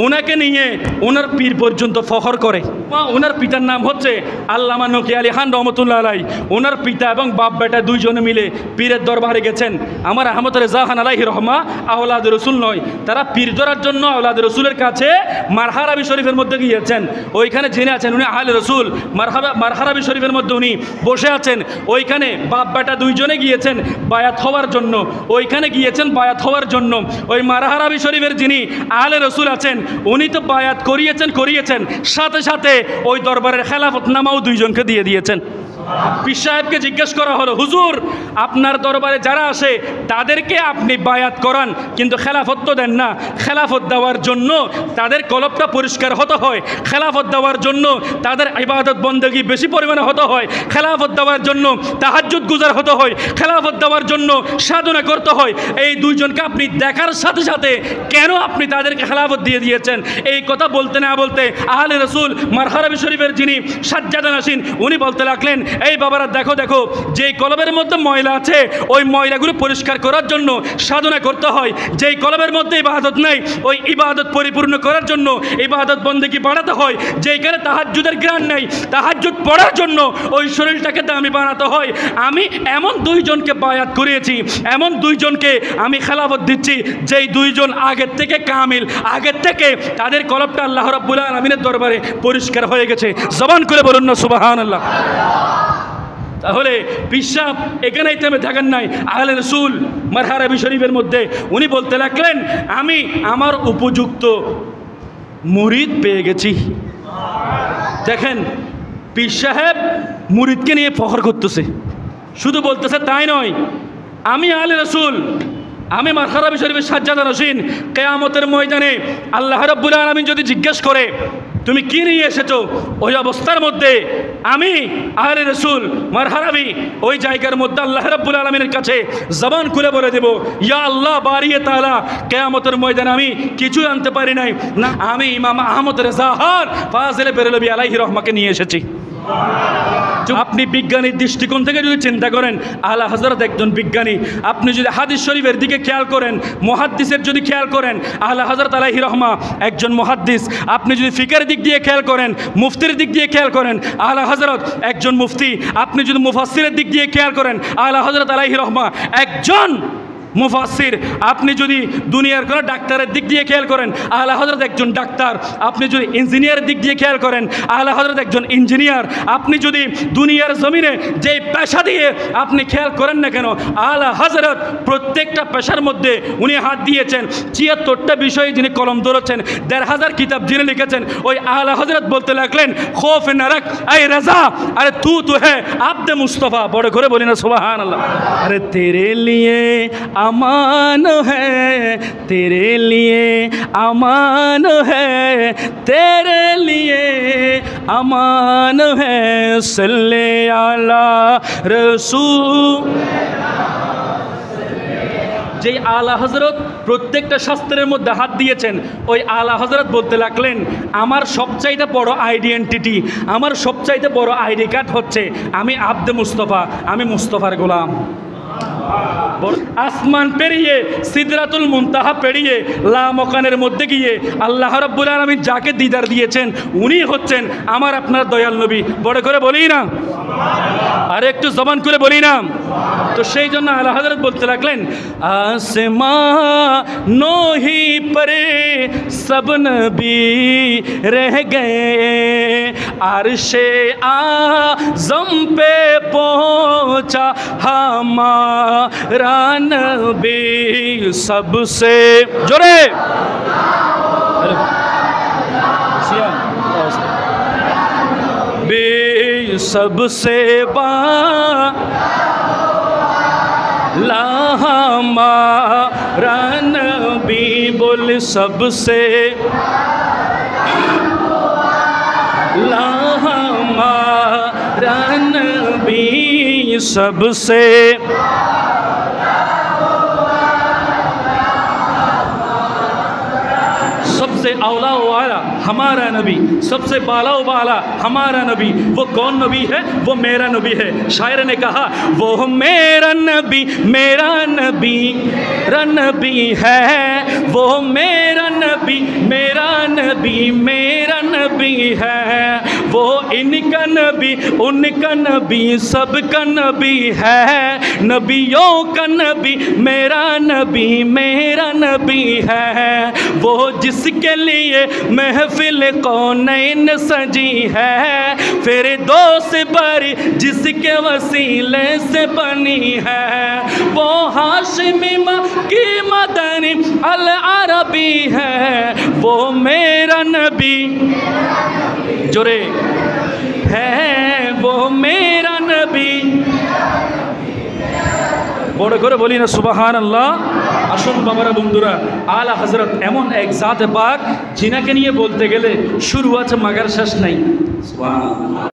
ওনাকে নিয়ে ওনার পীর পর্যন্ত ফখর করে। ওনার পিতার নাম হচ্ছে আল্লামা নকি আলী খান রহমতুল্লাহ আলাই। ওনার পিতা এবং বাপ বেটা দুইজনে মিলে পীরের দরবারে গেছেন। আমার আহমদ রেজা খান আলাইহি রহমা আওলাদ রসুল নয়, তারা পীর ধরার জন্য আওলাদ রসুলের কাছে মারহারাবি শরীফের মধ্যে গিয়েছেন। ওইখানে জেনে আছেন উনি আহলে রসুল। মারহারাবি শরীফের মধ্যে উনি বসে আছেন। ওইখানে বাপ বেটা দুইজনে গিয়েছেন বায়াত হওয়ার জন্য। ওইখানে গিয়েছেন বায়াত হওয়ার জন্য। ওই মারহারাবি শরীফের যিনি আহলে রসুল আছেন উনি তো বায়াত করিয়েছেন, সাথে সাথে ওই দরবারের খেলাফতনামাও দুইজনকে দিয়ে দিয়েছেন। পীর সাহেবকে জিজ্ঞেস করা হলো, হুজুর আপনার দরবারে যারা আসে তাদেরকে আপনি বায়াত করান, কিন্তু খেলাফত তো দেন না। খেলাফত দেওয়ার জন্য তাদের কলবটা পরিষ্কার হতে হয়, খেলাফত দেওয়ার জন্য তাদের ইবাদত বন্দেগী বেশি পরিমাণে হতে হয়, খেলাফত দেওয়ার জন্য তাহাজ্জুদ গুজার হতে হয়, খেলাফত দেওয়ার জন্য সাধনা করতে হয়। এই দুইজনকে আপনি দেখার সাথে সাথে কেন আপনি তাদেরকে খেলাফত দিয়ে দিয়েছেন? এই কথা বলতে না বলতে আহলে রসুল মারহারাবি শরীফের যিনি সাজ্জাদা নাসিন উনি বলতে লাগলেন, এই বাবারা দেখো দেখো, যেই কলবের মধ্যে ময়লা আছে ওই ময়লাগুলো পরিষ্কার করার জন্য সাধনা করতে হয়। যেই কলবের মধ্যে ইবাদত নেই ওই ইবাদত পরিপূর্ণ করার জন্য ইবাদত বন্দেগী বাড়াতে হয়। যেইখানে তাহাজ্জুদের জ্ঞান নেই তাহাজ্জুদ পড়ার জন্য ওই শরীরটাকে দামি বানাতে হয়। আমি এমন দুইজনকে বায়াত করিয়েছি, এমন দুইজনকে আমি খেলাফত দিচ্ছি যেই দুইজন আগের থেকে কামিল, আগের থেকে তাদের কলবটা আল্লাহ রাব্বুল আলামিনের দরবারে পরিষ্কার হয়ে গেছে। জবান করে বলুন না সুবহানাল্লাহ। তাহলে পীর সাহেব এখানেই থেমে থাকেন নাই। আহলে রসুল মারহারাবি শরীফের মধ্যে উনি বলতে লাগলেন, আমি আমার উপযুক্ত মুরিদ পেয়ে গেছি। দেখেন পীর সাহেব মুরিদকে নিয়ে ফখর করতেছে, শুধু বলতেছে তাই নয়, আমি আহলে রসুল, আমি মারহারাবি শরীফের সাজ্জাদা নাসিন, কিয়ামতের ময়দানে আল্লাহ রাব্বুল আলামিন যদি জিজ্ঞেস করে তুমি কি নিয়ে এসেছো, ওই অবস্থার মধ্যে আমি আহলে রসুল মারহারাবি ওই জায়গার মধ্যে আল্লাহ রাব্বুল আলামিনের কাছে জবান খুলে বলে দেব, ইয়া আল্লাহ বারিয়ে তাআলা, কিয়ামতের ময়দানে আমি কিছু আনতে পারি নাই না, আমি ইমাম আহমদ রেজা খান ফাজিল বেরেলভী আলাইহি রহমাকে নিয়ে এসেছি। আপনি বিজ্ঞানীর দৃষ্টিকোণ থেকে যদি চিন্তা করেন, আলা হযরত একজন বিজ্ঞানী। আপনি যদি হাদিস শরীফের দিকে খেয়াল করেন, মুহাদ্দিসের যদি খেয়াল করেন, আলা হযরত আলাইহি রহমা একজন মুহাদ্দিস। আপনি যদি ফিকের দিক দিয়ে খেয়াল করেন, মুফতির দিক দিয়ে খেয়াল করেন, আলা হযরত একজন মুফতি। আপনি যদি মুফাসসিরের দিক দিয়ে খেয়াল করেন, আলা হযরত আলাইহি রহমা একজন মুফাসসির। আপনি যদি দুনিয়ার কোনো ডাক্তারের দিক দিয়ে খেয়াল করেন, আলা হযরত একজন ডাক্তার। আপনি যদি ইঞ্জিনিয়ারের দিক দিয়ে খেয়াল করেন, আলা হযরত একজন ইঞ্জিনিয়ার। আপনি যদি দুনিয়ার জমিনে যেই পেশা দিয়ে আপনি খেয়াল করেন না কেন, আলা হযরত প্রত্যেকটা পেশার মধ্যে উনি হাত দিয়েছেন। ৭৪টা বিষয়ে যিনি কলম ধরেছেন, ১৫০০ কিতাব যিনি লিখেছেন, ওই আলা হযরত বলতে লাগলেন, খৌফ নারাক আই রাজা, আরে তু হ্যাঁ আব্দে মুস্তফা। বড় করে বলি না সুবহানাল্লাহ। আরে তেরে লিয়ে अमान है, तेरे लिए अमान है, तेरे लिए अमान है, सल्ले अला रसूल। যেই আলা হযরত প্রত্যেকটা শাস্ত্রের মধ্যে হাত দিয়েছেন, ওই আলা হযরত বলতে লাগলেন, আমার সবচাইতে বড় আইডেন্টিটি, আমার সবচাইতে বড় আইডি কার্ড হচ্ছে আমি আব্দে মুস্তফা, আমি মুস্তফার গোলাম। আসমান পেরিয়ে সিদরাতুল মুনতাহা পেরিয়ে লা মকানের মধ্যে গিয়ে আল্লাহ রাব্বুল আলামিন যাকে দিদার দিয়েছেন উনি হচ্ছেন আমার আপনার দয়াল নবী। বড় করে বলি না, আর একটু জবান করে বলি না। তো সেই জন্য আলা হযরত বলতে লাগলেন, আসমানো হি পরে সব নবী রহ গয়ে, আরশে আজম পে পৌঁছা हमारा नबी सबसे जोरे बे सबसे बाला हमारा नबी, बोल सबसे ला हमारा नबी सबसे सबसे औला वाला हमारा नबी, सबसे बाला वाला हमारा नबी। वो कौन नबी है? वो मेरा नबी है। शायर ने कहा, वो मेरा नबी, मेरा नबी, मेरा नबी है, वो मेरा नबी, मेरा नबी मेरा नबी है, वो इनका नबी उनका नबी सबका नबी है। नबियों का नबी मेरा नबी है, वो जिसके लिए महफिल कौनैन सजी है। फिर दोस्त बरी जिसके वसीले से बनी है, वो हाशिमी की मदनी अल अरबी है, वो मेरा नबी जोरे है, वो मेरा नबी। বড় করে বলি না সুবহানাল্লাহ। আসুন বাবারা বন্ধুরা, আলা হযরত এমন এক জাতে পাক যিনাকে নিয়ে বলতে গেলে শুরু আছে মাগার শেষ নাই। সুবহানাল্লাহ।